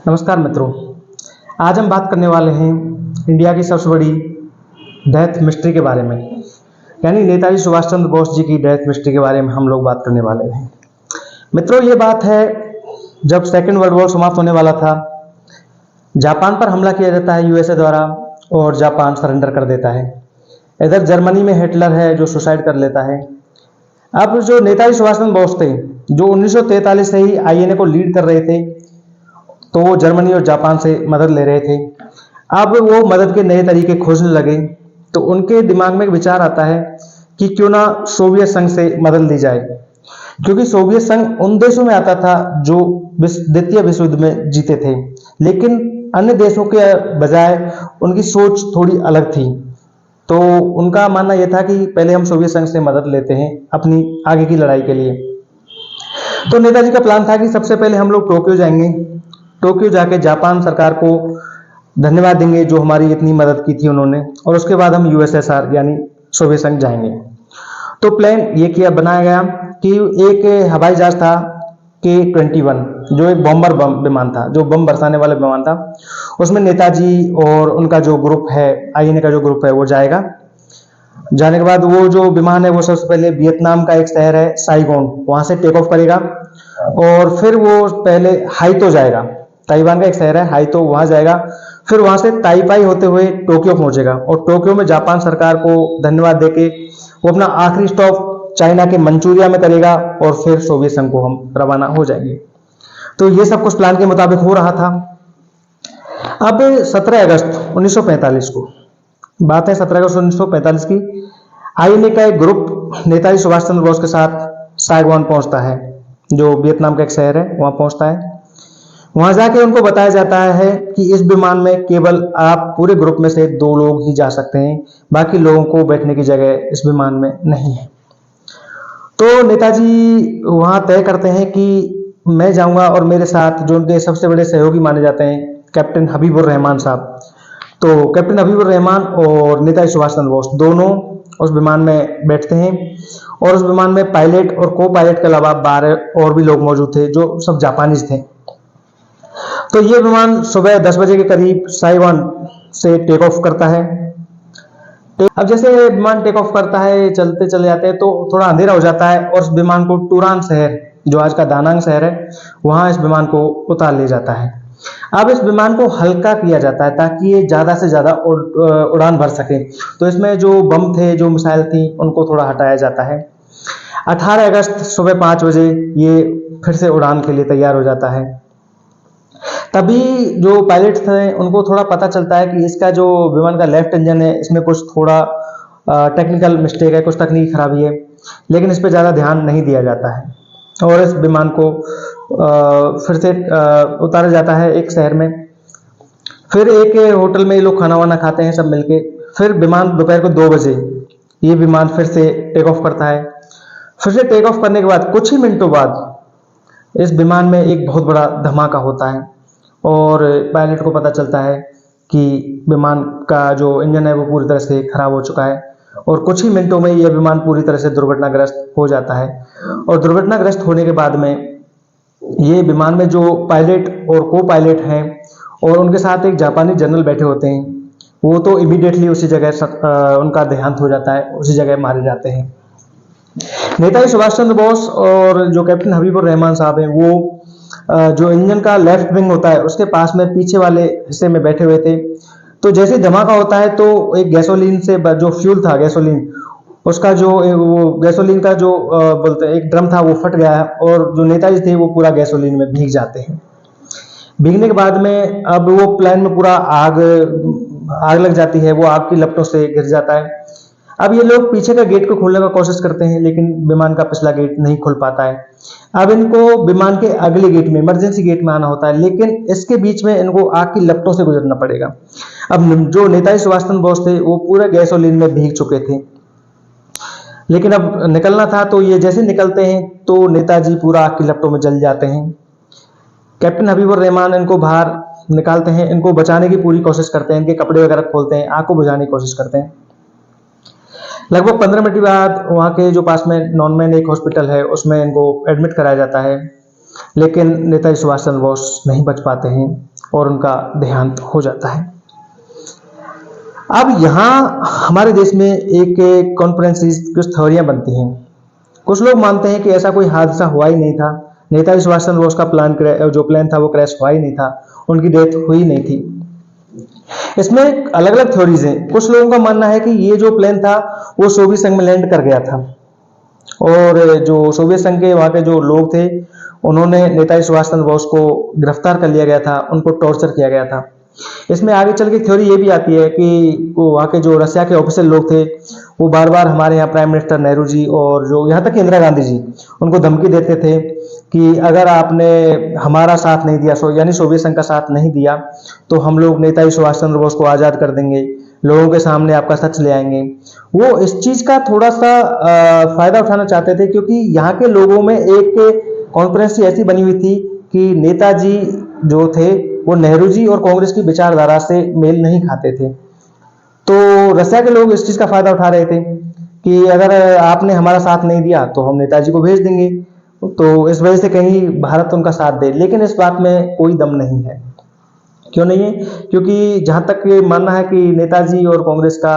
नमस्कार मित्रों। आज हम बात करने वाले हैं इंडिया की सबसे बड़ी डेथ मिस्ट्री के बारे में, यानी नेताजी सुभाष चंद्र बोस जी की डेथ मिस्ट्री के बारे में हम लोग बात करने वाले हैं। मित्रों, ये बात है जब सेकेंड वर्ल्ड वॉर समाप्त होने वाला था, जापान पर हमला किया जाता है यूएसए द्वारा और जापान सरेंडर कर देता है। इधर जर्मनी में हिटलर है जो सुसाइड कर लेता है। अब जो नेताजी सुभाष चंद्र बोस थे, जो 1943 से ही आईएनए को लीड कर रहे थे, तो वो जर्मनी और जापान से मदद ले रहे थे। अब वो मदद के नए तरीके खोजने लगे, तो उनके दिमाग में एक विचार आता है कि क्यों ना सोवियत संघ से मदद ली जाए, क्योंकि सोवियत संघ उन देशों में आता था जो द्वितीय विश्व युद्ध में जीते थे, लेकिन अन्य देशों के बजाय उनकी सोच थोड़ी अलग थी। तो उनका मानना यह था कि पहले हम सोवियत संघ से मदद लेते हैं अपनी आगे की लड़ाई के लिए। तो नेताजी का प्लान था कि सबसे पहले हम लोग टोक्यो जाएंगे, टोक्यो जाके जापान सरकार को धन्यवाद देंगे जो हमारी इतनी मदद की थी उन्होंने, और उसके बाद हम यूएसएसआर यानी सोवियत संघ जाएंगे। तो प्लान ये किया बनाया गया कि एक हवाई जहाज था K-21, जो एक बॉम्बर विमान था, जो बम बरसाने वाला विमान था। उसमें नेताजी और उनका जो ग्रुप है, आईएनए का जो ग्रुप है, वो जाएगा। जाने के बाद वो जो विमान है वो सबसे पहले वियतनाम का एक शहर है साइगोन, वहां से टेक ऑफ करेगा, और फिर वो पहले हाइतो जाएगा, ताइवान का एक शहर है हाइतो, वहां जाएगा। फिर वहां से ताइपाई होते हुए टोक्यो पहुंचेगा, और टोक्यो में जापान सरकार को धन्यवाद देके वो अपना आखिरी स्टॉप चाइना के मंचूरिया में करेगा, और फिर सोवियत संघ को हम रवाना हो जाएंगे। तो ये सब कुछ प्लान के मुताबिक हो रहा था। अब 17 अगस्त 1945 को बात है, 17 अगस्त 1945 की, आईएनए का एक ग्रुप नेताजी सुभाष चंद्र बोस के साथ साइगोन पहुंचता है, जो वियतनाम का एक शहर है, वहां पहुंचता है। वहां जाके उनको बताया जाता है कि इस विमान में केवल आप पूरे ग्रुप में से 2 लोग ही जा सकते हैं, बाकी लोगों को बैठने की जगह इस विमान में नहीं है। तो नेताजी वहां तय करते हैं कि मैं जाऊंगा, और मेरे साथ जो उनके सबसे बड़े सहयोगी माने जाते हैं कैप्टन हबीबुर रहमान साहब। तो कैप्टन हबीबुर रहमान और नेताजी सुभाष चंद्र बोस दोनों उस विमान में बैठते हैं, और उस विमान में पायलट और को पायलट के अलावा 12 और भी लोग मौजूद थे जो सब जापानीज थे। तो ये विमान सुबह 10 बजे के करीब साइगोन से टेक ऑफ करता है। अब जैसे विमान टेक ऑफ करता है, चलते चले जाते हैं, तो थोड़ा अंधेरा हो जाता है, और इस विमान को टूरान शहर, जो आज का दानांग शहर है, वहां इस विमान को उतार ले जाता है। अब इस विमान को हल्का किया जाता है ताकि ये ज्यादा से ज्यादा उड़ान भर सके। तो इसमें जो बम थे, जो मिसाइल थी, उनको थोड़ा हटाया जाता है। 18 अगस्त सुबह 5 बजे ये फिर से उड़ान के लिए तैयार हो जाता है। तभी जो पायलट थे उनको थोड़ा पता चलता है कि इसका जो विमान का लेफ्ट इंजन है, इसमें कुछ थोड़ा टेक्निकल मिस्टेक है, कुछ तकनीकी खराबी है, लेकिन इस पर ज़्यादा ध्यान नहीं दिया जाता है, और इस विमान को फिर से उतारा जाता है एक शहर में। फिर एक होटल में ये लोग खाना वाना खाते हैं सब मिलके। फिर विमान दोपहर को 2 बजे ये विमान फिर से टेक ऑफ करता है। फिर से टेक ऑफ करने के बाद कुछ ही मिनटों बाद इस विमान में एक बहुत बड़ा धमाका होता है, और पायलट को पता चलता है कि विमान का जो इंजन है वो पूरी तरह से खराब हो चुका है, और कुछ ही मिनटों में यह विमान पूरी तरह से दुर्घटनाग्रस्त हो जाता है। और दुर्घटनाग्रस्त होने के बाद में ये विमान में जो पायलट और को पायलट हैं, और उनके साथ एक जापानी जनरल बैठे होते हैं, वो तो इमीडिएटली उसी जगह उनका देहांत हो जाता है, उसी जगह मारे जाते हैं। नेताजी सुभाष चंद्र बोस और जो कैप्टन हबीबुर रहमान साहब हैं, वो जो इंजन का लेफ्ट विंग होता है उसके पास में पीछे वाले हिस्से में बैठे हुए थे। तो जैसे धमाका होता है तो एक गैसोलीन से जो फ्यूल था, गैसोलीन, उसका जो वो गैसोलीन का जो बोलते हैं एक ड्रम था, वो फट गया है, और जो नेताजी थे वो पूरा गैसोलीन में भीग जाते हैं। भीगने के बाद में अब वो प्लेन में पूरा आग लग जाती है, वो आग की लपटों से गिर जाता है। अब ये लोग पीछे का गेट को खोलने का कोशिश करते हैं, लेकिन विमान का पिछला गेट नहीं खुल पाता है। अब इनको विमान के अगले गेट में, इमरजेंसी गेट में आना होता है, लेकिन इसके बीच में इनको आग की लपटों से गुजरना पड़ेगा। अब जो नेताजी सुभाष चंद्र बोस थे वो पूरे गैसोलीन में भीग चुके थे, लेकिन अब निकलना था। तो ये जैसे निकलते हैं तो नेताजी पूरा आग की लपटों में जल जाते हैं। कैप्टन हबीबुर रहमान इनको बाहर निकालते हैं, इनको बचाने की पूरी कोशिश करते हैं, इनके कपड़े वगैरह खोलते हैं, आग को बुझाने की कोशिश करते हैं। लगभग 15 मिनट के बाद वहाँ के जो पास में नॉनमैन एक हॉस्पिटल है, उसमें इनको एडमिट कराया जाता है, लेकिन नेताजी सुभाष चंद्र बोस नहीं बच पाते हैं, और उनका देहांत हो जाता है। अब यहाँ हमारे देश में एक कॉन्फ्रेंसेस कुछ थ्योरियां बनती हैं। कुछ लोग मानते हैं कि ऐसा कोई हादसा हुआ ही नहीं था, नेताजी सुभाष चंद्र बोस का जो प्लान था वो क्रैश हुआ ही नहीं था, उनकी डेथ हुई नहीं थी। इसमें अलग अलग थ्योरीज हैं। कुछ लोगों का मानना है कि ये जो प्लेन था वो सोवियत संघ में लैंड कर गया था, और जो सोवियत संघ के वहाँ के जो लोग थे उन्होंने नेताजी सुभाष चंद्र बोस को गिरफ्तार कर लिया गया था, उनको टॉर्चर किया गया था। इसमें आगे चल के थ्योरी ये भी आती है कि वो वहाँ के जो रशिया के ऑफिशियल लोग थे वो बार बार हमारे यहाँ प्राइम मिनिस्टर नेहरू जी और जो यहाँ तक कि इंदिरा गांधी जी उनको धमकी देते थे कि अगर आपने हमारा साथ नहीं दिया, यानी सोवियत संघ का साथ नहीं दिया, तो हम लोग नेताजी सुभाष चंद्र बोस को आज़ाद कर देंगे, लोगों के सामने आपका सच ले आएंगे। वो इस चीज़ का थोड़ा सा फायदा उठाना चाहते थे, क्योंकि यहाँ के लोगों में एक कॉन्फ्रेंस ऐसी बनी हुई थी कि नेताजी जो थे वो नेहरू जी और कांग्रेस की विचारधारा से मेल नहीं खाते थे। तो रशिया के लोग इस चीज का फायदा उठा रहे थे कि अगर आपने हमारा साथ नहीं दिया तो हम नेताजी को भेज देंगे, तो इस वजह से कहीं भारत उनका साथ दे। लेकिन इस बात में कोई दम नहीं है। क्यों नहीं है? क्योंकि जहां तक ये मानना है कि नेताजी और कांग्रेस का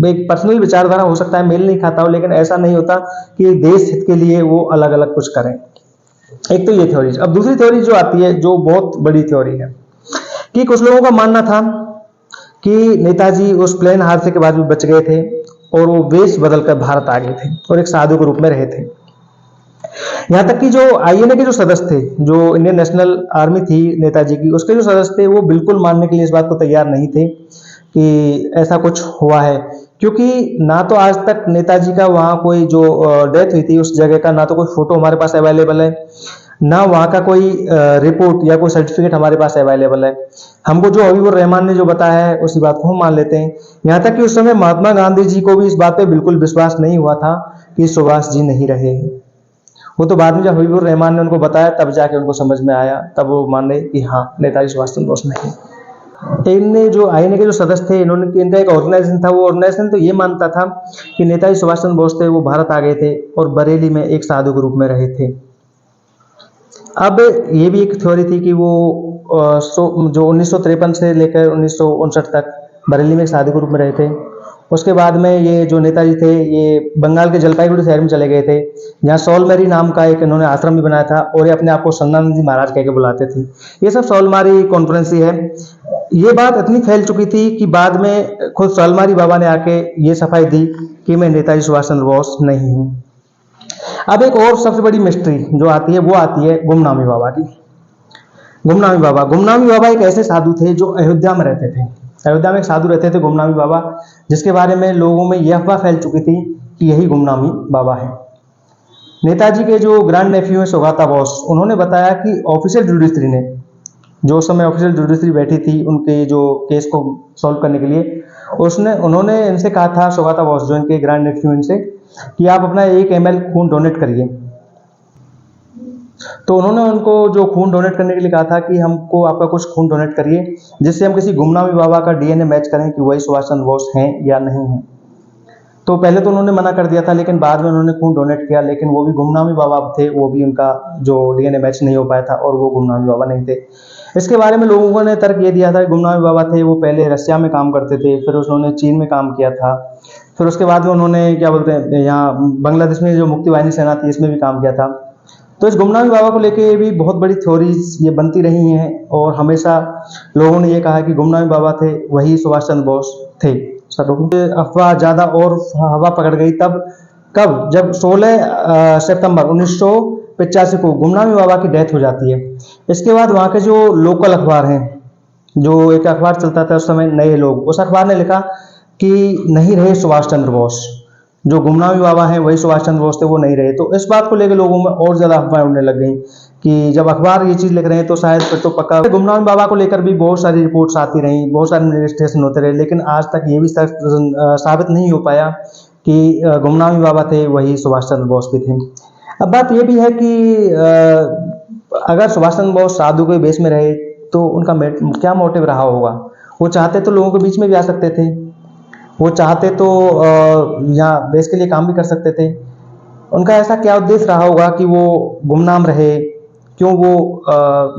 एक पर्सनल विचारधारा हो सकता है मेल नहीं खाता हो, लेकिन ऐसा नहीं होता कि देश हित के लिए वो अलग अलग कुछ करें। एक तो ये थ्योरी। अब दूसरी थ्योरी जो आती है, जो बहुत बड़ी थ्योरी है, कि कुछ लोगों का मानना था कि नेताजी उस प्लेन हादसे के बाद भी बच गए थे और वो वेश बदलकर भारत आ गए थे और एक साधु के रूप में रहे थे। यहाँ तक कि जो आईएनए के जो सदस्य थे, जो इंडियन नेशनल आर्मी थी नेताजी की, उसके जो सदस्य थे वो बिल्कुल मानने के लिए इस बात को तैयार नहीं थे कि ऐसा कुछ हुआ है, क्योंकि ना तो आज तक नेताजी का वहाँ कोई जो डेथ हुई थी उस जगह का ना तो कोई फोटो हमारे पास अवेलेबल है, ना वहाँ का कोई रिपोर्ट या कोई सर्टिफिकेट हमारे पास अवेलेबल है। हमको जो हबीबुर रहमान ने जो बताया है उसी बात को हम मान लेते हैं। यहाँ तक कि उस समय महात्मा गांधी जी को भी इस बात पे बिल्कुल विश्वास नहीं हुआ था कि सुभाष जी नहीं रहे हैं। वो तो बाद में जब हबीबुर रहमान ने उनको बताया तब जाके उनको समझ में आया, तब वो माने कि हाँ नेताजी सुभाष चंद्र बोस नहीं। इनने जो आईएनए के जो सदस्य थे, इन्होंने इनका एक ऑर्गेनाइजेशन था, वो ऑर्गेनाइजेशन तो ये मानता था कि नेताजी सुभाष चंद्र बोस थे वो भारत आ गए थे और बरेली में एक साधु के रूप में रहे थे। अब ये भी एक थ्योरी थी कि वो जो 1953 से लेकर 1959 तक बरेली में एक साधु के रूप में रहे थे। उसके बाद में ये जो नेताजी थे ये बंगाल के जलपाईगुड़ी शहर में चले गए थे, जहाँ सॉलमेरी नाम का एक इन्होंने आश्रम भी बनाया था और ये अपने आप को सन्नानंद जी महाराज कह के बुलाते थे। ये सब सॉलमारी कॉन्फ्रेंस ही है। ये बात इतनी फैल चुकी थी कि बाद में खुद सॉलमारी बाबा ने आके ये सफाई दी कि मैं नेताजी सुभाष चंद्र बोस नहीं हूँ। अब एक और सबसे बड़ी मिस्ट्री जो आती है वो आती है गुमनामी बाबा की। गुमनामी बाबा एक ऐसे साधु थे जो अयोध्या में रहते थे। अयोध्या में एक साधु रहते थे गुमनामी बाबा, जिसके बारे में लोगों में यह अफवाह फैल चुकी थी कि यही गुमनामी बाबा है। नेताजी के जो ग्रैंड नेफ्यू है सुगाता बोस, उन्होंने बताया कि ऑफिशियल जुडिशरी ने, जो समय ऑफिशियल जुडिशरी बैठी थी उनके जो केस को सॉल्व करने के लिए, उन्होंने इनसे कहा था, सुगाता बोस जो इनके ग्रैंड नेफ्यू, इनसे कि आप अपना 1 ml खून डोनेट करिए। तो उन्होंने उनको जो खून डोनेट करने के लिए कहा था कि हमको आपका कुछ खून डोनेट करिए जिससे हम किसी गुमनामी बाबा का डीएनए मैच करें कि वही सुभाष चंद्र बोस हैं या नहीं हैं। तो पहले तो उन्होंने मना कर दिया था, लेकिन बाद में उन्होंने खून डोनेट किया, लेकिन वो भी गुमनामी बाबा थे, वो भी उनका जो डीएनए मैच नहीं हो पाया था और वो गुमनामी बाबा नहीं थे। इसके बारे में लोगों ने तर्क ये दिया था कि गुमनामी बाबा थे वो पहले रशिया में काम करते थे, फिर उन्होंने चीन में काम किया था, फिर उसके बाद में उन्होंने क्या बोलते हैं यहाँ बांग्लादेश में जो मुक्ति वाहिनी सेना थी इसमें भी काम किया था। तो इस गुमनामी बाबा को लेके भी बहुत बड़ी थ्योरीज ये बनती रही हैं और हमेशा लोगों ने ये कहा कि गुमनामी बाबा थे वही सुभाष चंद्र बोस थे। अफवाह ज़्यादा और हवा पकड़ गई तब कब, जब 16 सितंबर 1985 को गुमनामी बाबा की डेथ हो जाती है। इसके बाद वहाँ के जो लोकल अखबार हैं, जो एक अखबार चलता था उस समय नए लोग, उस अखबार ने लिखा कि नहीं रहे सुभाष चंद्र बोस, जो गुमनामी बाबा हैं वही सुभाष चंद्र बोस थे वो नहीं रहे। तो इस बात को लेकर लोगों में और ज्यादा अफवाहें उड़ने लग गई कि जब अखबार ये चीज लिख रहे हैं तो शायद फिर तो पक्का। गुमनामी बाबा को लेकर भी बहुत सारी रिपोर्ट्स आती रही, बहुत सारे इन्वेस्टिगेशन होते रहे, लेकिन आज तक ये भी साबित नहीं हो पाया कि गुमनामी बाबा थे वही सुभाष चंद्र बोस भी थे। अब बात ये भी है कि अगर सुभाष चंद्र बोस साधु के बेस में रहे तो उनका क्या मोटिव रहा होगा। वो चाहते तो लोगों के बीच में भी आ सकते थे, वो चाहते तो यहाँ देश के लिए काम भी कर सकते थे। उनका ऐसा क्या उद्देश्य रहा होगा कि वो गुमनाम रहे, क्यों वो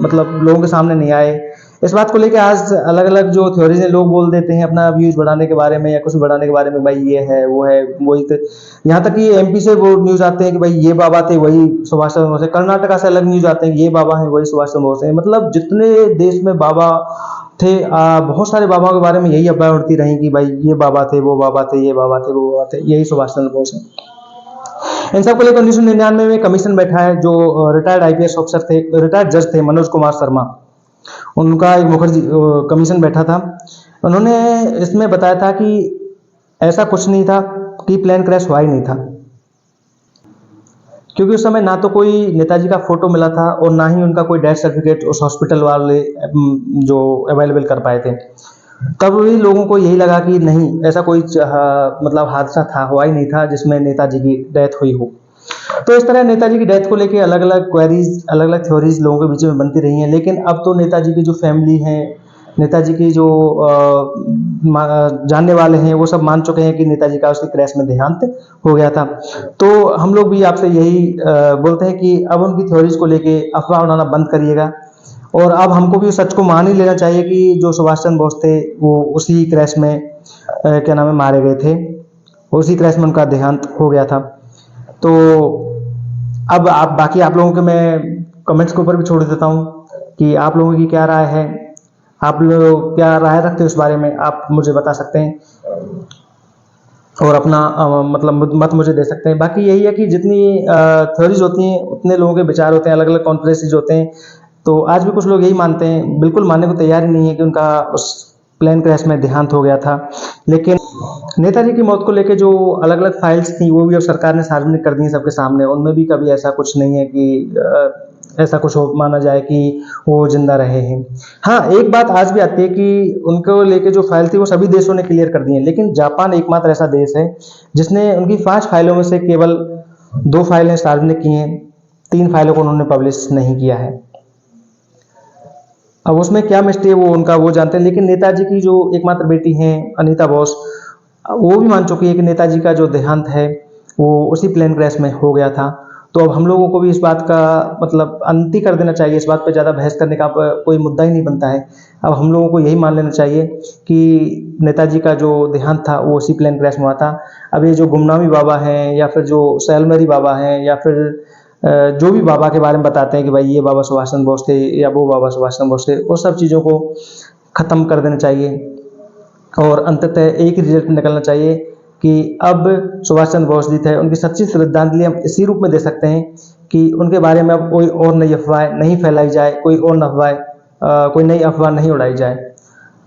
मतलब लोगों के सामने नहीं आए। इस बात को लेके आज अलग अलग जो थ्योरीज हैं लोग बोल देते हैं अपना व्यूज बढ़ाने के बारे में या कुछ बढ़ाने के बारे में, भाई ये है वो है वही तो। यहाँ तक कि एमपी से वो न्यूज आते हैं कि भाई ये बाबा थे वही सुभाष चंद्र बोस है, कर्नाटका से अलग न्यूज आते हैं कि ये बाबा है वही सुभाष चंद्र बोस है। मतलब जितने देश में बाबा थे बहुत सारे बाबाओं के बारे में यही अफवाह उड़ती रही कि भाई ये बाबा थे वो बाबा थे ये बाबा थे वो बाबा थे, यही सुभाष चंद्र बोस है। इन सबको लेकर 1999 में कमीशन बैठा है जो रिटायर्ड आईपीएस ऑफिसर थे, रिटायर्ड जज थे मनोज कुमार शर्मा, उनका एक मुखर्जी कमीशन बैठा था। उन्होंने इसमें बताया था कि ऐसा कुछ नहीं था कि प्लेन क्रैश हुआ ही नहीं था, क्योंकि उस समय ना तो कोई नेताजी का फोटो मिला था और ना ही उनका कोई डेथ सर्टिफिकेट उस हॉस्पिटल वाले जो अवेलेबल कर पाए थे। तब भी लोगों को यही लगा कि नहीं ऐसा कोई मतलब हादसा था हुआ ही नहीं था जिसमें नेताजी की डेथ हुई हो। तो इस तरह नेताजी की डेथ को लेके अलग अलग क्वेरीज अलग अलग थ्योरीज लोगों के बीच में बनती रही हैं। लेकिन अब तो नेताजी की जो फैमिली है, नेताजी की जो जानने वाले हैं वो सब मान चुके हैं कि नेताजी का उसके क्रैश में देहांत हो गया था। तो हम लोग भी आपसे यही बोलते हैं कि अब उनकी थ्योरीज को लेके अफवाह उड़ाना बंद करिएगा और अब हमको भी सच को मान ही लेना चाहिए कि जो सुभाष चंद्र बोस थे वो उसी क्रैश में क्या नाम है मारे गए थे, उसी क्रैश में उनका देहांत हो गया था। तो अब आप बाकी आप लोगों के मैं कमेंट्स के ऊपर भी छोड़ देता हूँ कि आप लोगों की क्या राय है, आप लोग क्या राय रखते हो इस बारे में, आप मुझे बता सकते हैं और अपना मतलब मत मुझे दे सकते हैं। बाकी यही है कि जितनी थ्योरीज होती हैं उतने लोगों के विचार होते हैं, अलग अलग कॉन्फ्रेंसेज होते हैं। तो आज भी कुछ लोग यही मानते हैं, बिल्कुल मानने को तैयार ही नहीं है कि उनका उस प्लेन क्रैश में देहांत हो गया था। लेकिन नेताजी की मौत को लेके जो अलग अलग फाइल्स थी वो भी अब सरकार ने सार्वजनिक कर दी हैं सबके सामने, उनमें भी कभी ऐसा कुछ नहीं है कि ऐसा कुछ हो माना जाए कि वो जिंदा रहे हैं। हाँ, एक बात आज भी आती है कि उनको लेके जो फाइल थी वो सभी देशों ने क्लियर कर दी है, लेकिन जापान एकमात्र ऐसा देश है जिसने उनकी 5 फाइलों में से केवल 2 फाइलें सार्वजनिक की हैं, 3 फाइलों को उन्होंने पब्लिश नहीं किया है। अब उसमें क्या मिस्टेक है वो उनका वो जानते हैं। लेकिन नेताजी की जो एकमात्र बेटी हैं अनीता बोस, वो भी मान चुकी है कि नेताजी का जो देहांत है वो उसी प्लेन क्रैश में हो गया था। तो अब हम लोगों को भी इस बात का मतलब अंत ही कर देना चाहिए, इस बात पे ज़्यादा बहस करने का कोई मुद्दा ही नहीं बनता है। अब हम लोगों को यही मान लेना चाहिए कि नेताजी का जो देहांत था वो उसी प्लेन क्रैश में हुआ था। अब ये जो गुमनामी बाबा हैं या फिर जो सैलमरी बाबा हैं या फिर जो भी बाबा के बारे में बताते हैं कि भाई ये बाबा सुभाष चंद्र बोस थे या वो बाबा सुभाष चंद्र बोस थे, वो सब चीज़ों को ख़त्म कर देना चाहिए और अंततः एक ही रिजल्ट निकलना चाहिए कि अब सुभाष चंद्र बोस जी थे, उनकी सच्ची श्रद्धांजलि हम इसी रूप में दे सकते हैं कि उनके बारे में अब कोई और नई अफवाह नहीं फैलाई जाए, कोई नई अफवाह नहीं उड़ाई जाए।